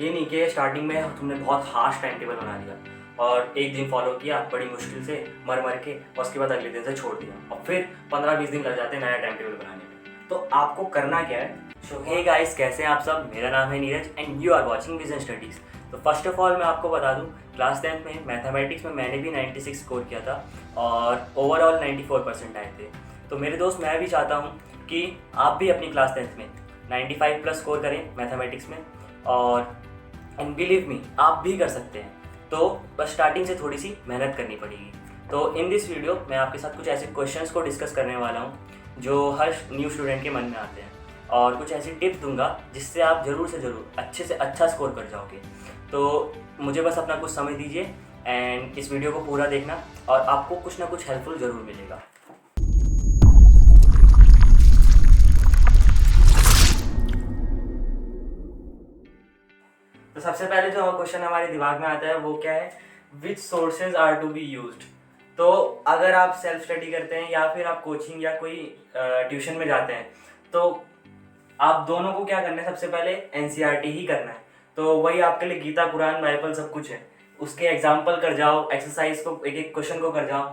ये नहीं कि स्टार्टिंग में तुमने बहुत हार्श टाइम टेबल बना लिया और एक दिन फॉलो किया बड़ी मुश्किल से मर मर के, और उसके बाद अगले दिन से छोड़ दिया और फिर 15-20 दिन लग जाते हैं नया टाइम टेबल बनाने में। तो आपको करना क्या है? सो हे गाइस, कैसे हैं आप सब? मेरा नाम है Neeraj and you are watching vision studies. तो फर्स्ट ऑफ ऑल मैं आपको बता दूं, क्लास 10th में मैथमेटिक्स में मैंने भी 96 स्कोर किया था और ओवरऑल 94% आए थे। तो मेरे दोस्त, मैं भी चाहता हूं कि आप भी अपनी क्लास 10th में 95 प्लस स्कोर करें मैथमेटिक्स में, और एंड बिलीव मी, आप भी कर सकते हैं। तो बस स्टार्टिंग से थोड़ी सी मेहनत करनी पड़ेगी। तो इन दिस वीडियो मैं आपके साथ कुछ ऐसे क्वेश्चंस को डिस्कस करने वाला हूँ जो हर न्यू स्टूडेंट के मन में आते हैं, और कुछ ऐसी टिप्स दूंगा जिससे आप ज़रूर से ज़रूर अच्छे से अच्छा स्कोर कर जाओगे। तो मुझे बस अपना कुछ समय दीजिए एंड इस वीडियो को पूरा देखना, और आपको कुछ ना कुछ हेल्पफुल ज़रूर मिलेगा। तो सबसे पहले जो क्वेश्चन हमारे दिमाग में आता है वो क्या है? Which sources are to be used. तो अगर आप सेल्फ स्टडी करते हैं या फिर आप कोचिंग या कोई ट्यूशन में जाते हैं, तो आप दोनों को क्या करना है? सबसे पहले एनसीईआरटी ही करना है। तो वही आपके लिए गीता, कुरान, बाइबल सब कुछ है। उसके एग्जाम्पल कर जाओ, एक्सरसाइज को, एक एक क्वेश्चन को कर जाओ,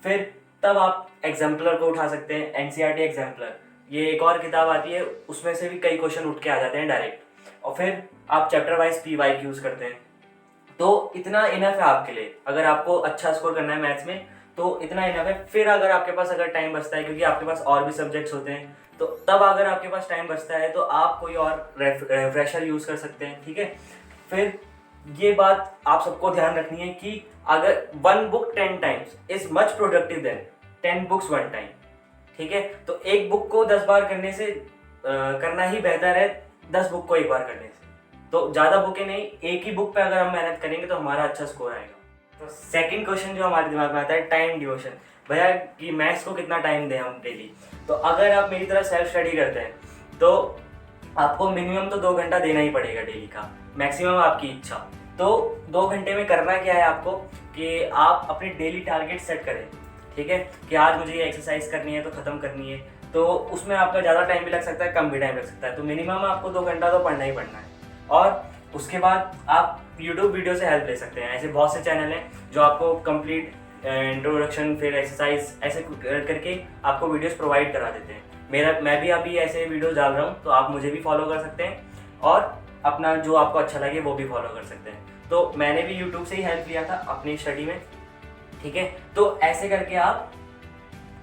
फिर तब आप एग्जाम्पलर को उठा सकते हैं। एनसीईआरटी एग्जाम्पलर, ये एक और किताब आती है, उसमें से भी कई क्वेश्चन उठ के आ जाते हैं डायरेक्ट, और फिर आप चैप्टर वाइज पीवाई यूज़ करते हैं। तो इतना इनफ है आपके लिए। अगर आपको अच्छा स्कोर करना है मैथ्स में तो इतना इनफ है। फिर अगर आपके पास अगर टाइम बचता है, क्योंकि आपके पास और भी सब्जेक्ट्स होते हैं, तो तब अगर आपके पास टाइम बचता है तो आप कोई और रिफ्रेशर यूज़ कर सकते हैं। ठीक है, फिर ये बात आप सबको ध्यान रखनी है कि अगर 1 book 10 times is much productive than 10 books 1 time. ठीक है, तो एक बुक को 10 बार करने से करना ही बेहतर है 10 बुक को एक बार करने से। तो ज़्यादा बुकें नहीं, एक ही बुक पे अगर हम मेहनत करेंगे तो हमारा अच्छा स्कोर आएगा। तो सेकंड क्वेश्चन जो हमारे दिमाग में आता है, टाइम ड्यूरेशन। भैया कि मैथ्स को कितना टाइम दें हम डेली? तो अगर आप मेरी तरह सेल्फ स्टडी करते हैं तो आपको मिनिमम तो 2 घंटा देना ही पड़ेगा डेली का, मैक्सिमम आपकी इच्छा। तो 2 घंटे में करना क्या है आपको कि आप अपने डेली टारगेट सेट करें। ठीक है, कि आज मुझे ये एक्सरसाइज करनी है तो ख़त्म करनी है। तो उसमें आपका ज़्यादा टाइम भी लग सकता है, कम भी टाइम लग सकता है। तो मिनिमम आपको 2 घंटा तो पढ़ना ही पढ़ना है। और उसके बाद आप यूट्यूब वीडियो से हेल्प ले सकते हैं। ऐसे बहुत से चैनल हैं जो आपको कंप्लीट इंट्रोडक्शन, फिर एक्सरसाइज, ऐसे करके आपको वीडियोस प्रोवाइड करा देते हैं। मैं भी अभी ऐसे वीडियोस डाल रहा हूँ, तो आप मुझे भी फॉलो कर सकते हैं और अपना जो आपको अच्छा लगे वो भी फॉलो कर सकते हैं। तो मैंने भी यूट्यूब से ही हेल्प लिया था अपनी स्टडी में। ठीक है, तो ऐसे करके आप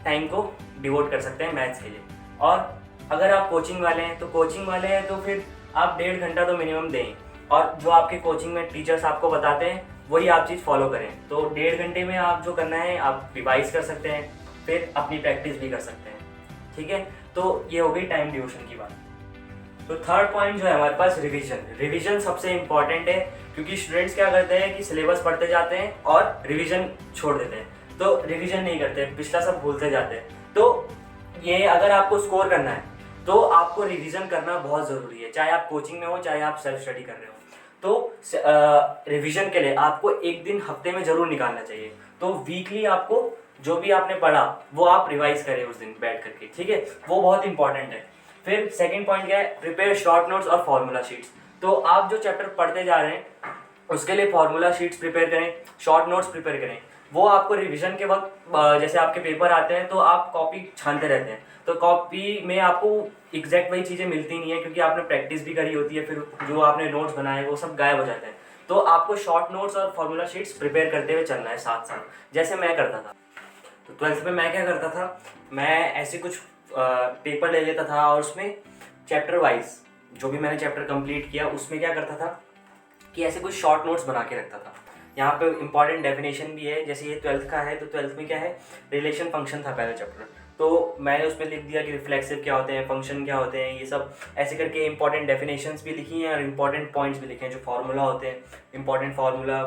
टाइम को डिवोट कर सकते हैं मैथ्स के लिए। और अगर आप कोचिंग वाले हैं तो फिर आप 1.5 घंटा तो मिनिमम दें, और जो आपके कोचिंग में टीचर्स आपको बताते हैं वही आप चीज़ फॉलो करें। तो 1.5 घंटे में आप जो करना है आप रिवाइज कर सकते हैं, फिर अपनी प्रैक्टिस भी कर सकते हैं। ठीक है, तो ये हो गई टाइम ड्यूरेशन की बात। तो थर्ड पॉइंट जो है हमारे पास, रिवीजन सबसे इंपॉर्टेंट है, क्योंकि स्टूडेंट्स क्या करते हैं कि सिलेबस पढ़ते जाते हैं और रिवीजन छोड़ देते हैं। तो रिवीजन नहीं करते, पिछला सब भूलते जाते हैं। तो ये अगर आपको स्कोर करना है तो आपको रिवीजन करना बहुत ज़रूरी है, चाहे आप कोचिंग में हो चाहे आप सेल्फ स्टडी कर रहे हो। तो रिवीजन के लिए आपको एक दिन हफ्ते में ज़रूर निकालना चाहिए। तो वीकली आपको जो भी आपने पढ़ा वो आप रिवाइज करें उस दिन बैठ करके। ठीक है, वो बहुत इंपॉर्टेंट है। फिर सेकंड पॉइंट क्या है? प्रिपेयर शॉर्ट नोट्स और फार्मूला शीट्स। तो आप जो चैप्टर पढ़ते जा रहे हैं उसके लिए फार्मूला शीट्स प्रिपेयर करें, शॉर्ट नोट्स प्रिपेयर करें। वो आपको रिवीजन के वक्त जैसे आपके पेपर आते हैं तो आप कॉपी छानते रहते हैं, तो कॉपी में आपको एग्जैक्ट वही चीज़ें मिलती नहीं है, क्योंकि आपने प्रैक्टिस भी करी होती है, फिर जो आपने नोट्स बनाए वो सब गायब हो जाते हैं। तो आपको शॉर्ट नोट्स और फार्मूला शीट्स प्रिपेयर करते हुए चलना है साथ साथ, जैसे मैं करता था। तो 12th में मैं क्या करता था, मैं ऐसे कुछ पेपर ले लेता था और उसमें चैप्टर वाइज जो भी मैंने चैप्टर कंप्लीट किया उसमें क्या करता था कि ऐसे कुछ शॉर्ट नोट्स बना के रखता था। यहाँ पे इंपॉर्टेंट डेफिनेशन भी है, जैसे ये 12th का है, तो 12th में क्या है, रिलेशन फंक्शन था पहला चैप्टर। तो मैंने उसमें लिख दिया कि रिफ्लेक्सिव क्या होते हैं, फंक्शन क्या होते हैं, ये सब ऐसे करके इंपॉर्टेंट डेफिनेशंस भी लिखी हैं और इंपॉर्टेंट पॉइंट्स भी लिखे हैं। जो फार्मूला होते हैं, इंपॉर्टेंट फार्मूला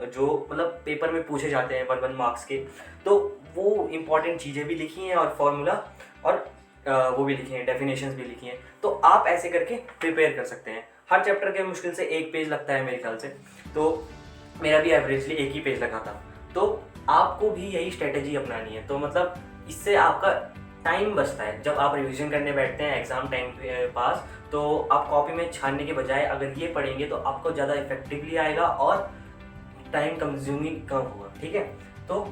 जो मतलब पेपर में पूछे जाते हैं 1 मार्क्स के, तो वो इंपॉर्टेंट चीज़ें भी लिखी हैं और फार्मूला और वो भी लिखी हैं, डेफिनेशंस भी लिखी हैं। तो आप ऐसे करके प्रिपेयर कर सकते हैं। हर चैप्टर के मुश्किल से 1 पेज लगता है मेरे ख्याल से, तो मेरा भी एवरेजली 1 ही पेज लगा था। तो आपको भी यही स्ट्रेटेजी अपनानी है। तो मतलब इससे आपका टाइम बचता है। जब आप रिवीजन करने बैठते हैं एग्ज़ाम टाइम के पास, तो आप कॉपी में छानने के बजाय अगर ये पढ़ेंगे तो आपको ज़्यादा इफेक्टिवली आएगा और टाइम कंज्यूमिंग कम होगा, ठीक है। तो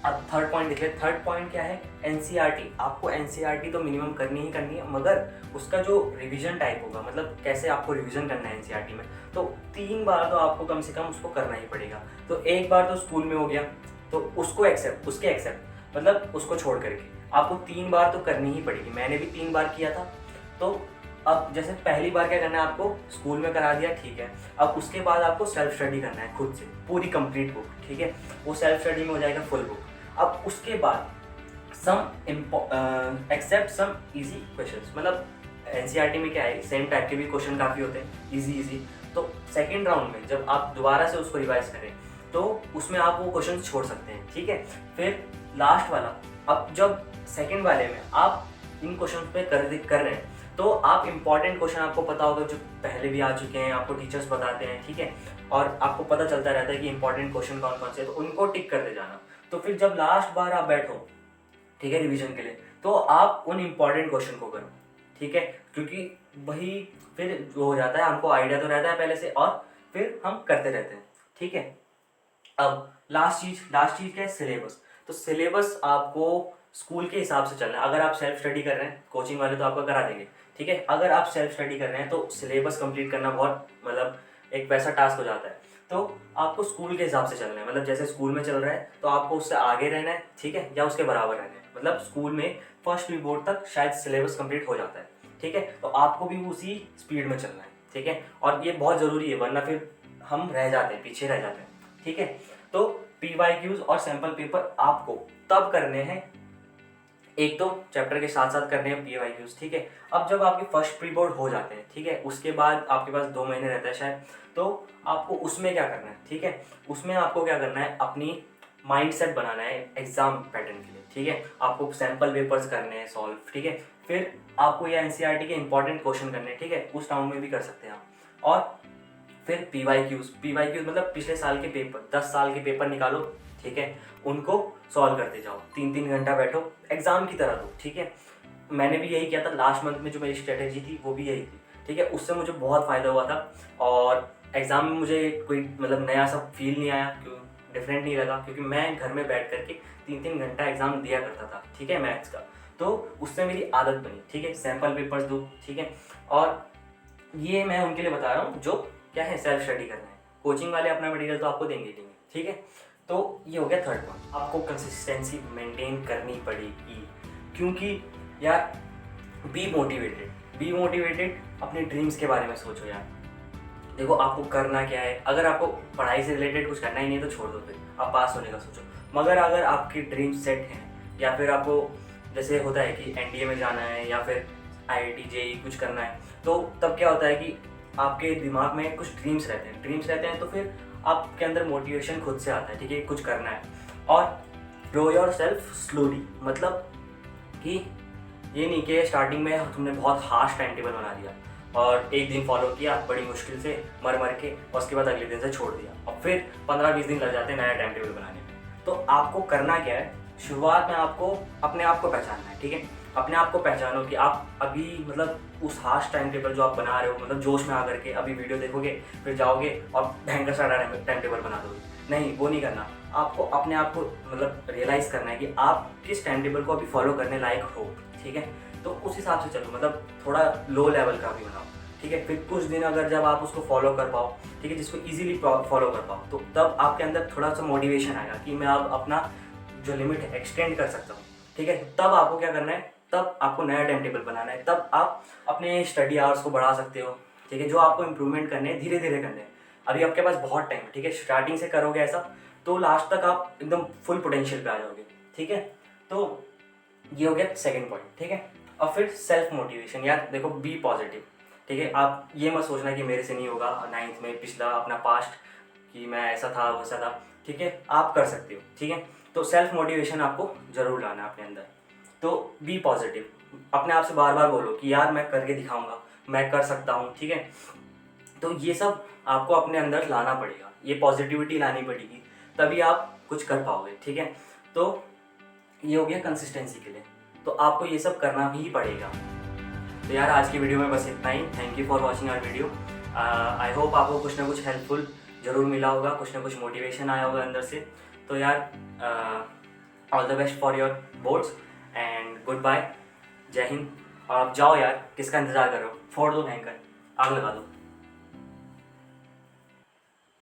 अब थर्ड पॉइंट देखिए, थर्ड पॉइंट क्या है, एनसीईआरटी। आपको एनसीईआरटी तो मिनिमम करनी ही करनी है, मगर उसका जो रिवीजन टाइप होगा, मतलब कैसे आपको रिवीजन करना है एनसीईआरटी में, तो 3 बार तो आपको कम से कम उसको करना ही पड़ेगा। तो एक बार तो स्कूल में हो गया, तो उसको एक्सेप्ट मतलब उसको छोड़ करके आपको 3 बार तो करनी ही पड़ेगी। मैंने भी 3 बार किया था। तो अब जैसे पहली बार क्या करना है, आपको स्कूल में करा दिया, ठीक है। अब उसके बाद आपको सेल्फ स्टडी करना है खुद से, पूरी कंप्लीट बुक, ठीक है। वो सेल्फ स्टडी में हो जाएगा फुल बुक। अब उसके बाद एक्सेप्ट सम इजी क्वेश्चंस, मतलब एनसीईआरटी में क्या है, सेम टाइप के भी क्वेश्चन काफ़ी होते हैं, इजी। तो सेकेंड राउंड में जब आप दोबारा से उसको रिवाइज करें तो उसमें आप वो क्वेश्चन छोड़ सकते हैं, ठीक है। फिर लास्ट वाला, अब जब सेकेंड वाले में आप इन क्वेश्चन पे कर रहे हैं, तो आप इंपॉर्टेंट क्वेश्चन आपको पता होगा जो पहले भी आ चुके हैं, आपको टीचर्स बताते हैं, ठीक है, और आपको पता चलता रहता है कि इंपॉर्टेंट क्वेश्चन कौन कौन से हैं, तो उनको टिक करते जाना। तो फिर जब लास्ट बार आप बैठो, ठीक है, रिवीजन के लिए, तो आप उन इम्पॉर्टेंट क्वेश्चन को करो, ठीक है, क्योंकि वही फिर जो हो जाता है, हमको आइडिया तो रहता है पहले से और फिर हम करते रहते हैं, ठीक है। अब लास्ट चीज़ क्या है, सिलेबस। तो सिलेबस आपको स्कूल के हिसाब से चलना है। अगर आप सेल्फ स्टडी कर रहे हैं, कोचिंग वाले तो आपका करा देंगे, ठीक है। अगर आप सेल्फ स्टडी कर रहे हैं तो सिलेबस कंप्लीट करना बहुत मतलब एक वैसा टास्क हो जाता है। तो आपको स्कूल के हिसाब से चलना है, मतलब जैसे स्कूल में चल रहा है तो आपको उससे आगे रहना है, ठीक है, या उसके बराबर रहना है। मतलब स्कूल में फर्स्ट प्री बोर्ड तक शायद सिलेबस कंप्लीट हो जाता है, ठीक है, तो आपको भी उसी स्पीड में चलना है, ठीक है। और ये बहुत ज़रूरी है, वरना फिर हम रह जाते हैं, पीछे रह जाते हैं, ठीक है। तो पीवाईक्यूज और सैम्पल पेपर आपको तब करने हैं, एक तो चैप्टर के साथ साथ करने हैं पीवाईक्यूज, ठीक है। अब जब आपके फर्स्ट प्री बोर्ड हो जाते हैं, ठीक है, उसके बाद आपके पास 2 महीने रहता है शायद, तो आपको उसमें क्या करना है, ठीक है, उसमें आपको क्या करना है, अपनी माइंड सेट बनाना है एग्जाम पैटर्न के लिए, ठीक है। आपको सैम्पल पेपर्स करने हैं सॉल्व, ठीक है। फिर आपको ये एनसीईआरटी के इंपॉर्टेंट क्वेश्चन करने हैं, ठीक है, उस राउंड में भी कर सकते हैं आप। और फिर पीवाईक्यूज मतलब पिछले साल के पेपर, 10 साल के पेपर निकालो, ठीक है, उनको सॉल्व करते जाओ, 3-3 घंटा बैठो, एग्जाम की तरह दो, ठीक है। मैंने भी यही किया था लास्ट मंथ में, जो मेरी स्ट्रेटेजी थी वो भी यही थी, ठीक है। उससे मुझे बहुत फ़ायदा हुआ था और एग्ज़ाम में मुझे कोई मतलब नया सा फील नहीं आया, क्यों डिफरेंट नहीं लगा, क्योंकि मैं घर में बैठ करके 3-3 घंटा एग्ज़ाम दिया करता था, ठीक है, मैथ्स का। तो उससे मेरी आदत बनी, ठीक है, सैम्पल पेपर्स दो, ठीक है। और ये मैं उनके लिए बता रहा हूँ जो क्या है, सेल्फ स्टडी करना है। कोचिंग वाले अपना मटेरियल तो आपको देंगे ही देंगे, ठीक है। तो ये हो गया थर्ड पॉइंट, आपको कंसिस्टेंसी मेंटेन करनी पड़ेगी, क्योंकि यार बी मोटिवेटेड, अपने ड्रीम्स के बारे में सोचो यार। देखो आपको करना क्या है, अगर आपको पढ़ाई से रिलेटेड कुछ करना ही नहीं है तो छोड़ दो, फिर आप पास होने का सोचो। मगर अगर आपकी ड्रीम सेट हैं, या फिर आपको जैसे होता है कि एनडीए में जाना है या फिर आईआईटी जेईई कुछ करना है, तो तब क्या होता है कि आपके दिमाग में कुछ ड्रीम्स रहते हैं, तो फिर आपके अंदर मोटिवेशन खुद से आता है, ठीक है, कुछ करना है। और ग्रो योर सेल्फ स्लोली, मतलब कि ये नहीं कि स्टार्टिंग में तुमने बहुत हार्श टाइम टेबल बना दिया और एक दिन फॉलो किया बड़ी मुश्किल से मर के, और उसके बाद अगले दिन से छोड़ दिया, और फिर 15-20 दिन लग जाते हैं नया टाइम टेबल बनाने में। तो आपको करना क्या है, शुरुआत में आपको अपने आप को पहचानना है, ठीक है। अपने आप को पहचानो कि आप अभी मतलब उस हार्श टाइम टेबल जो आप बना रहे हो, मतलब जोश में आकर के अभी वीडियो देखोगे, फिर जाओगे और भयंकर सा टाइम टेबल बना दोगे, नहीं, वो नहीं करना। आपको अपने आप को मतलब रियलाइज़ करना है कि आप किस टाइम टेबल को अभी फॉलो करने लायक हो, ठीक है। तो उस हिसाब से चलो, मतलब थोड़ा लो लेवल का भी बनाओ, ठीक है। फिर कुछ दिन अगर जब आप उसको फॉलो कर पाओ, ठीक है, जिसको इजीली फॉलो कर पाओ, तो तब आपके अंदर थोड़ा सा मोटिवेशन आएगा कि मैं अब अपना जो लिमिट है एक्सटेंड कर सकता हूँ, ठीक है। तब आपको क्या करना है, तब आपको नया टाइम टेबल बनाना है, तब आप अपने स्टडी आवर्स को बढ़ा सकते हो, ठीक है। जो आपको इम्प्रूवमेंट करने हैं धीरे धीरे करने हैं, अभी आपके पास बहुत टाइम है, ठीक है। स्टार्टिंग से करोगे ऐसा तो लास्ट तक आप एकदम फुल पोटेंशियल पे आ जाओगे, ठीक है। तो ये हो गया सेकंड पॉइंट, ठीक है। और फिर सेल्फ मोटिवेशन, यार देखो बी पॉजिटिव, ठीक है। आप ये मत सोचना कि मेरे से नहीं होगा, 9th में पिछला अपना पास्ट कि मैं ऐसा था वैसा था, ठीक है, आप कर सकते हो, ठीक है। तो सेल्फ मोटिवेशन आपको ज़रूर लाना है अपने अंदर। तो बी पॉजिटिव, अपने आप से बार बार बोलो कि यार मैं करके दिखाऊंगा, मैं कर सकता हूँ, ठीक है। तो ये सब आपको अपने अंदर लाना पड़ेगा, ये पॉजिटिविटी लानी पड़ेगी, तभी आप कुछ कर पाओगे, ठीक है। तो ये हो गया कंसिस्टेंसी के लिए। तो आपको ये सब करना भी पड़ेगा। तो यार आज की वीडियो में बस इतना ही। Thank you for watching our video. I hope आपको कुछ ना कुछ हेल्पफुल ज़रूर मिला होगा, कुछ ना कुछ मोटिवेशन आया होगा अंदर से। तो यार all the best for your boards and good bye, जय हिंद। और आप जाओ यार, किसका इंतज़ार कर रहे हो, फोड़ दो भयंकर, आग लगा दो।